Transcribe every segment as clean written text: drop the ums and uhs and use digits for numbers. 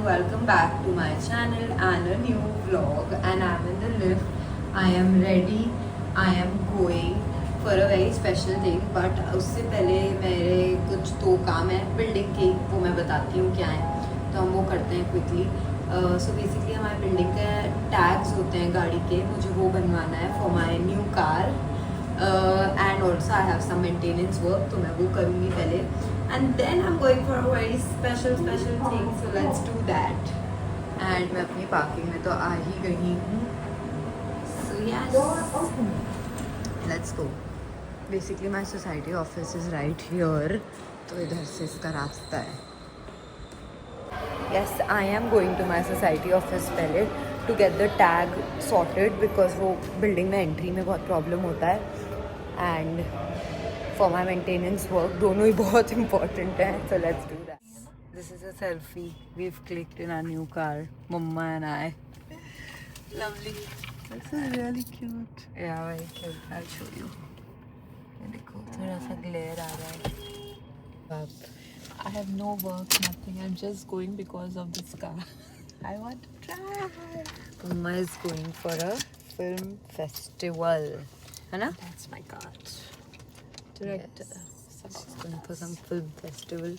and welcome back to my channel and a new vlog. And I'm in the lift. I am ready. I am going for a very special thing. But उससे पहले मेरे कुछ दो काम है building के, वो मैं बताती हूँ क्या है, तो हम वो करते हैं क्विकली. सो बेसिकली हमारे बिल्डिंग के टैग्स होते हैं गाड़ी के, मुझे वो बनवाना है for my new car. And also I have some maintenance work, तो मैं वो करूँगी पहले. And then I'm going for a very special thing, so let's do that. And मैं अपनी पार्किंग में तो आ ही गई हूँ. So yes, let's go. Basically my society office is right here, तो इधर से इसका रास्ता है. Yes, I am going to my society office पहले to get the tag sorted because वो बिल्डिंग में एंट्री में बहुत प्रॉब्लम होता है. And for my maintenance work, दोनों ही बहुत important है. So let's do that. This is a selfie we've clicked in our new car, Mumma and I. Lovely. This is really cute. Yeah, very cute. I'll show you. ये देखो थोड़ा सा glare आ रहा है. I have no work, nothing. I'm just going because of this car. I want to try. Mumma is going for a film festival. है ना? That's my card. Director. Yes. She's going for some film festival.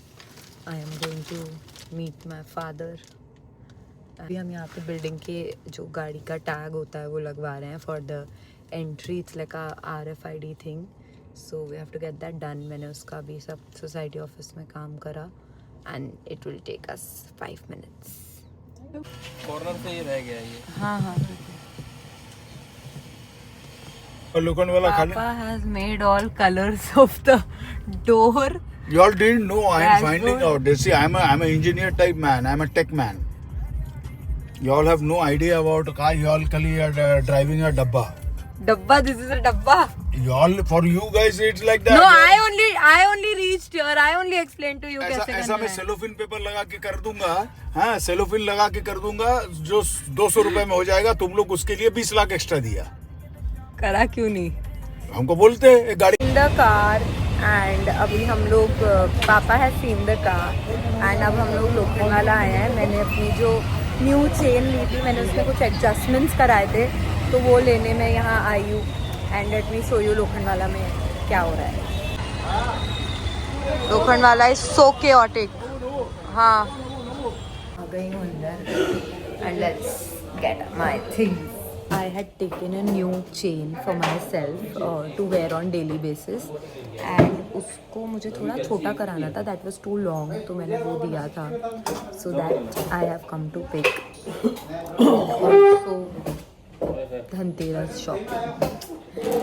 I am going to meet my father. अभी हम यहाँ पे building के जो गाड़ी का टैग होता है वो लगवा रहे हैं for the entry. It's like a RFID thing. So we have to get that done. मैंने उसका भी सब सोसाइटी ऑफिस में काम करा and it will take us 5 minutes. Corner से ही रह गया ये. हाँ हाँ. Papa has made all colors of the door. You all didn't know. I am finding out. They see, I'm an engineer type man. I'm a tech man. You all have no idea about a car. You all are driving a dabba. Dabba. This is a dabba. You all, for you guys, it's like that. No, I only reached here. I only explained to you कैसे करना है. ऐसा मैं cellophane paper लगा के कर दूंगा. हाँ, सेलोफिन लगा के कर दूंगा. जो 200 रुपए में हो जाएगा. तुम लोग उसके लिए 20 लाख एक्स्ट्रा दिया. करा क्यों नहीं? हमको बोलते हैं गाड़ी. In the car and अभी हम लोग पापा है seen the car and अब हम लोग लोखंडवाला आए हैं. मैंने अपनी जो न्यू चेन ली थी, मैंने उसमें कुछ एडजस्टमेंट्स कराए थे, तो वो लेने में यहाँ आई हूँ. And let me show you Lokhandwala में क्या हो रहा है. Lokhandwala is so chaotic. हाँ, आ गई हूँ अंदर and let's get my things. I had taken a new chain for myself to wear on daily basis and उसको मुझे थोड़ा छोटा कराना था. That was too long, तो मैंने वो दिया था. So that I have come to pick. Also Dhanteras shopping.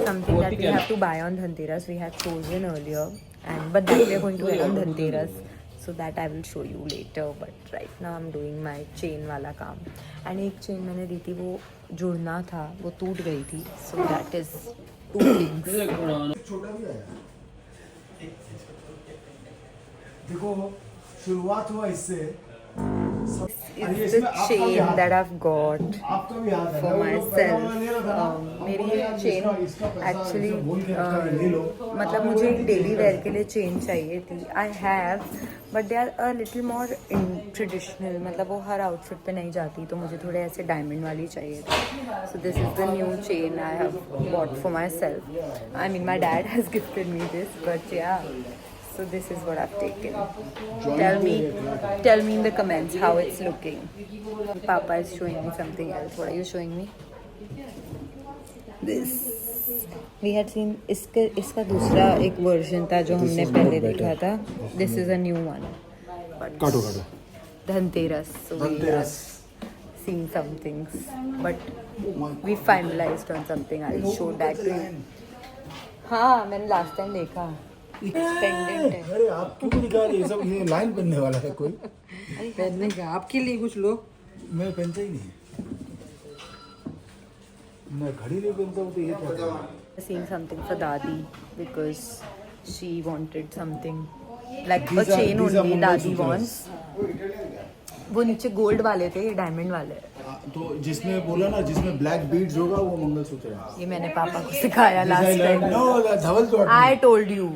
Something that we have to buy on Dhanteras we had chosen earlier, but that we are going to wear on Dhanteras. So that I will show you later. But right now I'm doing my chain वाला काम. And एक chain मैंने दी थी, वो जुड़ना था, वो टूट गई थी. So that is 2 things. देखो शुरुआत हुआ इससे. It's the chain that I've got for myself. मेरी ये chain actually मतलब मुझे एक डेली वेयर के लिए चेन चाहिए थी. I have, but they are a little more traditional. मतलब वो हर आउटफिट पे नहीं जाती, तो मुझे थोड़े ऐसे डायमंड वाली चाहिए थी. So this is the new chain I have bought for myself. I mean my dad has gifted me this, but yeah. So this is what I've taken. Tell me in the comments how it's looking. Papa is showing me something else. What are you showing me? This. We had seen इसका दूसरा एक version था जो हमने पहले देखा था. This is a new one. काटो. Dhanteras. So we are seeing some things, but we finalized on something. I'll show that to you. हाँ, मैंने last time देखा. Extended है. अरे आप क्यों दिखा रहे? सब ये लाइन बनने वाला है कोई. पहनने का आपके लिए कुछ लो. मैं पहनता ही नहीं. मैं घड़ी नहीं पहनता हूँ तो ये क्या है? Seeing something for Dadi because she wanted something like a chain only. Dadi wants. वो नीचे गोल्ड वाले थे, ये डायमंड वाले. तो जिसने बोला ना, जिसमें ब्लैक बीड्स होगा वो मंगलसूत्र है. ये मैंने पापा को सिखाया लास्ट टाइम. नो धवल तो I told you.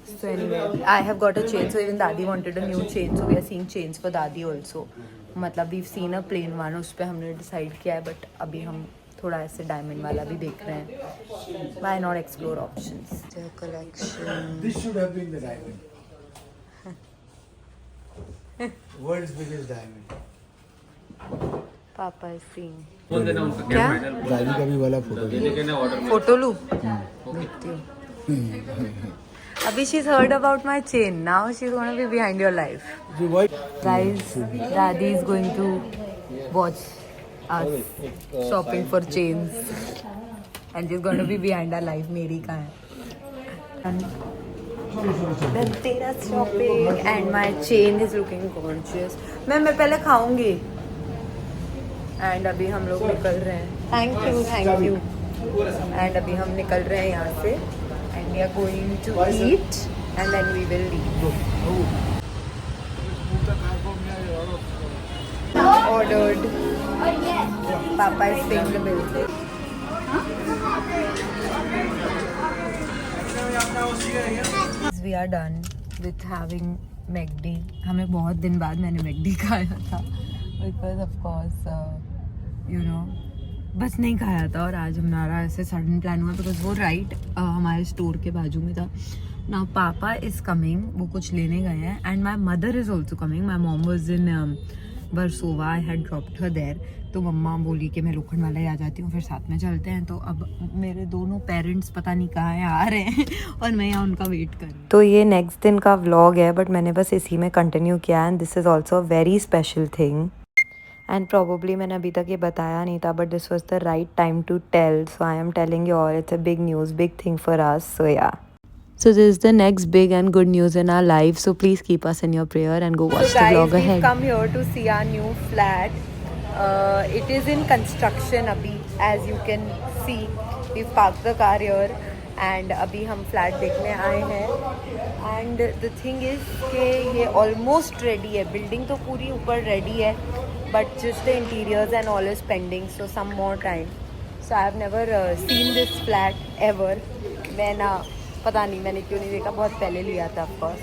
So anyway, I have got a chain. So even Dadi wanted a new chain. So we are seeing chains for Dadi also. मतलब we've seen a plain one. उस पे हमने decide किया है. But अभी हम थोड़ा ऐसे diamond वाला भी देख रहे हैं. Why not explore options? Their collection. This should have been the diamond. World's biggest diamond. Papa is seeing. क्या दादी का भी वाला फोटो फोटो लूँ देखती हूँ अभी she's heard about my chain now she's gonna be behind your life guys Dadi is going to watch us shopping for chains and she's going to be behind our life मेरी कहाँ है then तेरा shopping and my chain is looking gorgeous मैं पहले खाऊंगी and अभी हम लोग निकल रहे हैं थैंक यू एंड अभी हम निकल रहे हैं यहाँ से and we are going to eat and then we will leave ordered papa is paying the bill we are done with having McD हमें बहुत दिन बाद मैंने मैकडी खाया था because of course you know बस नहीं खाया था और आज हमारा ऐसे सडन प्लान हुआ बिकॉज वो राइट हमारे स्टोर के बाजू में था नाउ पापा इज़ कमिंग वो कुछ लेने गए हैं and my mother is also coming my mom was in Versova I had dropped her there तो मम्मा बोली कि मैं लोखंड वाला ही आ जाती हूँ फिर साथ में चलते हैं तो अब मेरे दोनों पेरेंट्स पता नहीं कहाँ हैं आ रहे हैं और मैं यहाँ उनका वेट कर रही हूँ तो ये नेक्स्ट दिन का व्लॉग है बट मैंने बस इसी में कंटिन्यू किया and this is also a very special thing and probably मैंने अभी तक ये बताया नहीं था but this was the right time to tell so I am telling you all it's a big news big thing for us so yeah So this is the next big and good news in our life. So please keep us in your prayer and go watch the vlog ahead. We've come here to see our new flat. It is in construction abhi, as you can see. We've parked the car here and अभी हम flat देखने आए हैं. And the thing is कि ये almost ready है. Building तो पूरी ऊपर ready है, but just the interiors and all is pending. So some more time. So I have never seen this flat ever. मैं पता नहीं मैंने क्यों नहीं देखा बहुत पहले लिया था ऑफ कोर्स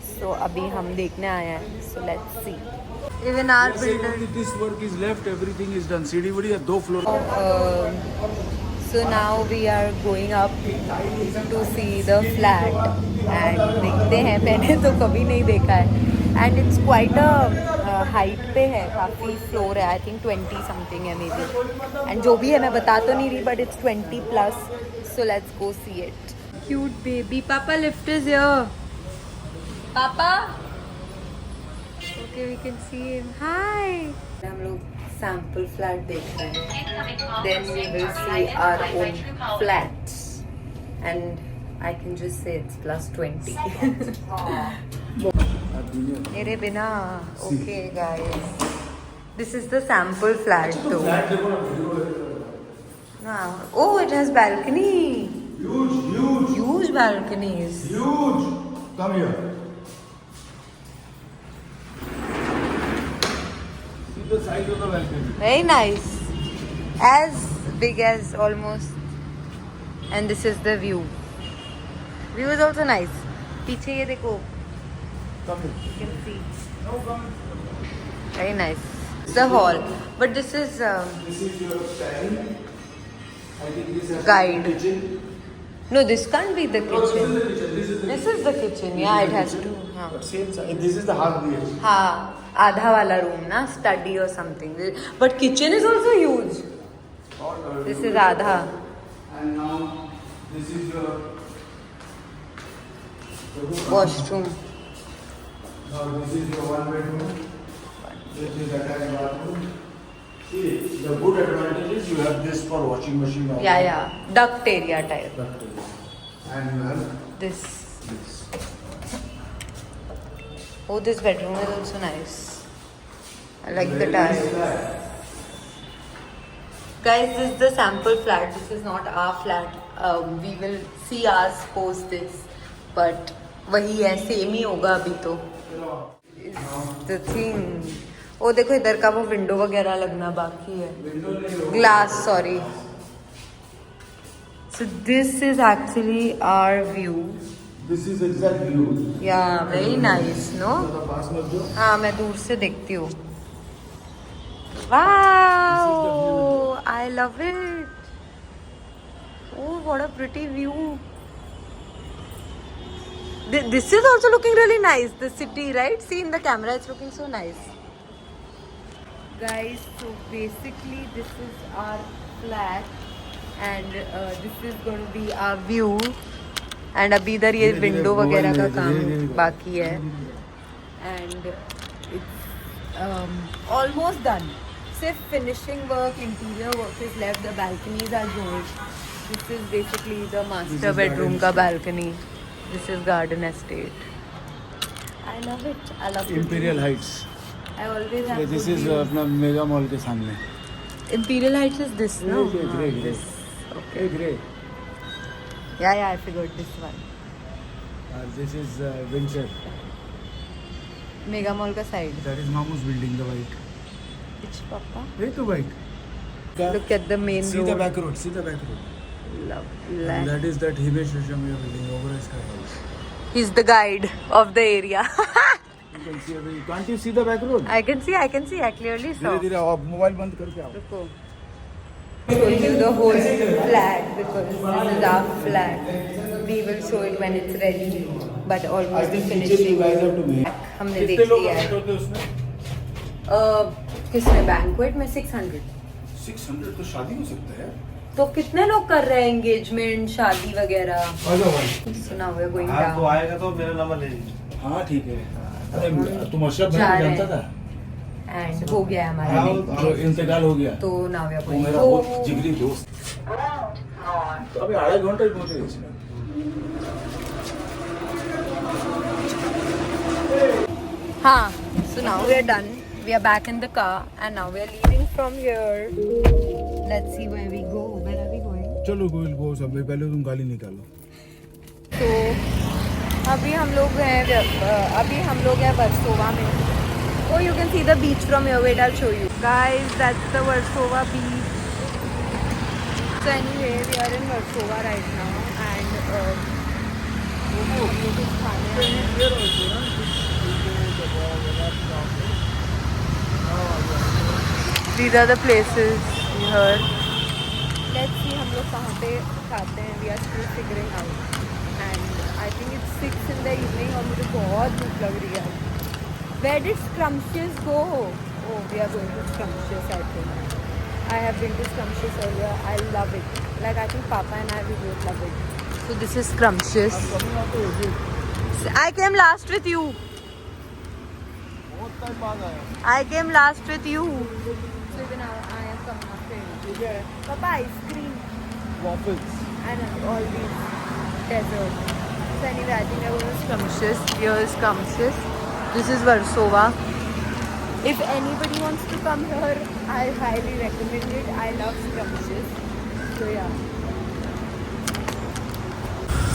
सो अभी हम देखने आए हैं so let's see even our builder this work is left everything is done सीढ़ी बड़ी है 2 floor so now we are going up to see the flat and देखते हैं मैंने तो कभी नहीं देखा है and it's quite a height पे है काफ़ी फ्लोर है आई थिंक 20 समथिंग है मे बी एंड जो भी है मैं बता तो नहीं रही but it's 20+ so let's go see it Cute baby. Papa, lift is here. Papa. Okay, we can see him. Hi. हम लोग sample flat देख रहे हैं. Then we will see our own flats. And I can just say it's +20. मेरे बिना. Okay, guys. This is the sample flat too. No. Oh, it has balcony. Huge balconies. Huge. Come here. See the size of the balcony. Very nice. As big as almost. And this is the view. View is also nice. पीछे ये देखो. Come here. You can see. No, come. Very nice. It's the hall. But this is This is your dining. I think this is Guide. kitchen. no. This can't be the kitchen. This is the kitchen. Yeah, it has to. हाँ. But same size. This is the half BH. हाँ. आधा वाला room ना study or something. But kitchen is also huge. This is आधा. And now this is your Washroom. Now this is your 1 bedroom. This is attached bathroom. See, the good advantage is you have this for washing machine. or- Yeah. Duct area type. And you have This. this. Oh, this bedroom is also nice. I like the tiles. Guys, this is the sample flat. This is not our flat. We will see ours post this. But वही है, same ही होगा अभी तो. The thing. ओ देखो इधर का वो window वगैरह लगना बाकी है. Glass, sorry. So this is actually our view. This is exact view. Yeah, very nice, no? पास में जो हाँ, मैं दूर से देखती हूँ. Wow, I love it. Oh, what a pretty view. This is also looking really nice. The city, right? See in the camera, it's looking so nice. Guys, so basically this is our flat and this is going to be our view. And अभी इधर ये window वगैरह का काम बाकी है. And it's almost done. सिर्फ finishing work, interior work is left. The balconies are joined. This is basically the master bedroom का balcony. This is garden estate. I love it. I love Imperial it. Heights. I always have. This good is views. अपना mega mall के सामने. Imperial Heights is this, no? Grey. This. Okay. Grey. Yeah, I figured this one. This is Windsor. Mega Mall का side. That is Mamu's building, the white. Which papa? Hey, the white. Look at the main See road. the back road. See the back road. Lovely. And that is that Himesh Reshamya building over his house. He's the guide of the area. You can see every. Can't you see the back road? I can see. I clearly saw. धीरे-धीरे आओ, mobile बंद करके आओ. Ruko. Showing you the whole flat because this is our flat. We will show it when it's ready. But almost the finishing. हमने देख लिया है. किसमें बैंक्वेट में 600. 600 तो शादी हो सकता है. तो कितने लोग कर रहे हैं एंगेजमेंट शादी वगैरह. सुना हुआ गोइंग हाँ तो डाउन. आएगा तो मेरा नंबर ले लीजिए. हाँ ठीक है. अरे तुम अशरफ जा भाई रहे को जानता हैं. था? एंड हो गया है हमारा. जो इंतकाल हो गया. तो नाउ वी आर वो मेरा बहुत जिगरी दोस्त. तो अभी आधा घंटा ही पहुंचे इसमें. हाँ. So now we are done. We are back in the car and now we are leaving from here. Let's see where we go. Where are we going? चलो गोइल गो सब पहले तुम गाली निकालो. तो अभी हम लोग हैं वर्सोवा में. Oh, you can see the beach from here. Wait, I'll show you. Guys, that's the Versova beach. So anyway, we are in Versova right now and हम लोग कुछ खाने आए हैं. These are the places here. Let's see हम लोग कहाँ पे खाते हैं. We are still figuring out. And I think it's 6 in the evening और मुझे बहुत भूख लग रही है. Where did Scrumptious go? Oh, we are going to Scrumptious, I think. I have been to Scrumptious earlier. I love it. Like I think Papa and I, we both love it. So this is Scrumptious. I came last with you. I came last with you. So even I am coming after you. Papa, ice cream. Waffles. And all these desserts. So anyway, I think I was Scrumptious. Here is Scrumptious. This is Versova. If anybody wants to come here, I highly recommend it. I love Scrumptious. So yeah.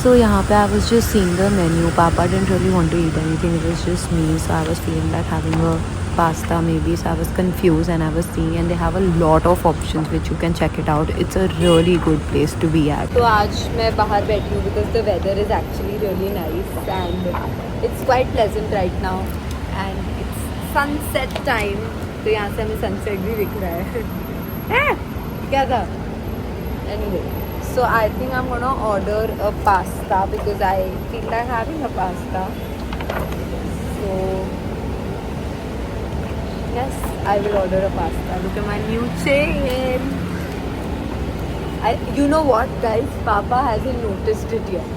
So यहाँ पे I was just seeing the menu. Papa didn't really want to eat anything. It was just me. So I was feeling like having a pasta maybe. So I was confused and I was seeing and they have a lot of options which you can check it out. It's a really good place to be at. तो आज मैं बाहर बैठी हूँ because the weather is actually really nice and it's quite pleasant right now and it's sunset time. तो यहाँ से हमें sunset भी दिख रहा है. क्या था? Anyway. So I think I'm gonna order a pasta because I feel like having a pasta. So yes, I will order a pasta. Look at my new chain. You know what, guys? Papa hasn't noticed it yet.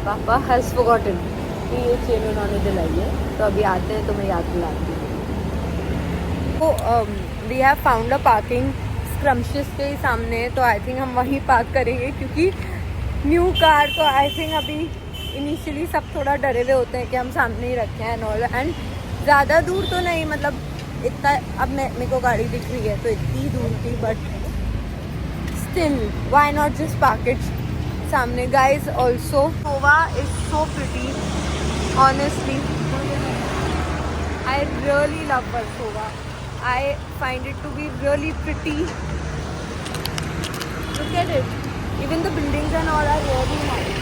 Papa has forgotten कि ये chain उन्होंने दिलाई है. तो अभी आते हैं तो मैं याद दिलाती हूँ. So we have found a parking. Scrumptious के ही सामने. तो आई थिंक हम वहीं पार्क करेंगे क्योंकि न्यू कार. तो आई थिंक अभी इनिशियली सब थोड़ा डरे हुए होते हैं कि हम सामने ही रखें एंड ऑल. एंड ज़्यादा दूर तो नहीं, मतलब इतना. अब मेरे को गाड़ी दिख रही है तो इतनी दूर थी but still why not just park it सामने. Guys also Goa is so pretty honestly. I really love Versova. I find it to be really pretty. Look at it. Even the buildings and all are really nice.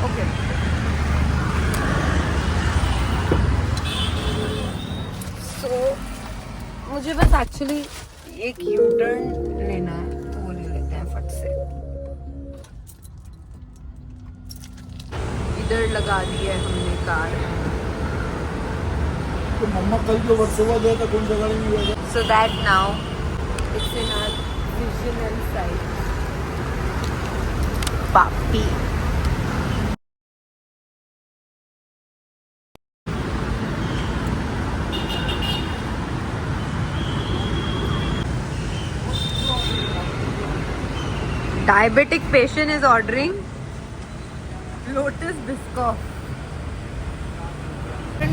Okay so मुझे बस actually एक U turn लेना है तो वो ले लेते हैं फट से. इधर लगा दी है हमने कार. तो मम्मा कल जो वर्सोवा गया था कौन सा गाड़ी में गया था? So that now it's in our visual sight. Papi. Diabetic patient is ordering Lotus Biscoff.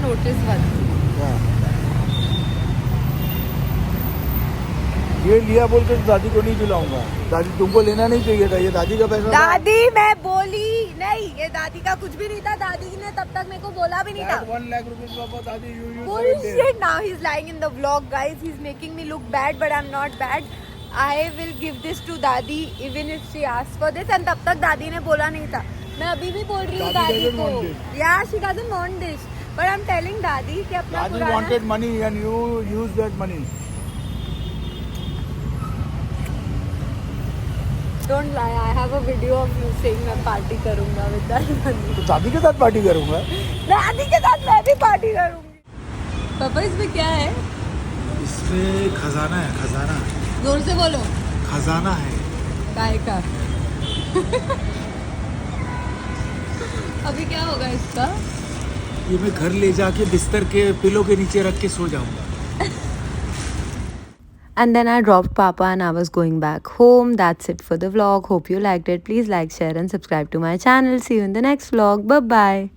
Notice one. ये लिया बोल के दादी को नहीं दिलाऊंगा. दादी तुमको लेना नहीं चाहिए था, ये दादी का पैसा था. दादी मैं बोली नहीं, ये दादी का कुछ भी नहीं था. दादी ने तब तक मेरे को बोला भी नहीं था. 1 लाख रुपए पापा दादी you Bullshit. Now he's lying in the vlog, guys. He's making me look bad, but I'm not bad. I will give this to दादी even if she asks for this. And तब तक दादी ने बोला नहीं था. मैं अभी भी बोल रही हूँ दादी को. Yeah, she doesn't want this. But I'm telling दादी कि अपना Daddy पुराना. wanted money and you used that money. Don't lie. I have a video of you saying मैं पार्टी करूँगा with that money. तो दादी के साथ पार्टी करूंगा. दादी के साथ मैं भी पार्टी करूँगी. पापा इसमें क्या है? इसमें खजाना है, खजाना. जोर से बोलो. खजाना है. काय का? अभी क्या होगा इसका? ये मैं घर ले जाके बिस्तर के पिलो के नीचे रख के सो जाऊंगा. And then I dropped Papa and I was going back home. That's it for the vlog. Hope you liked it. Please like, share and subscribe to my channel. See you in the next vlog. Bye bye.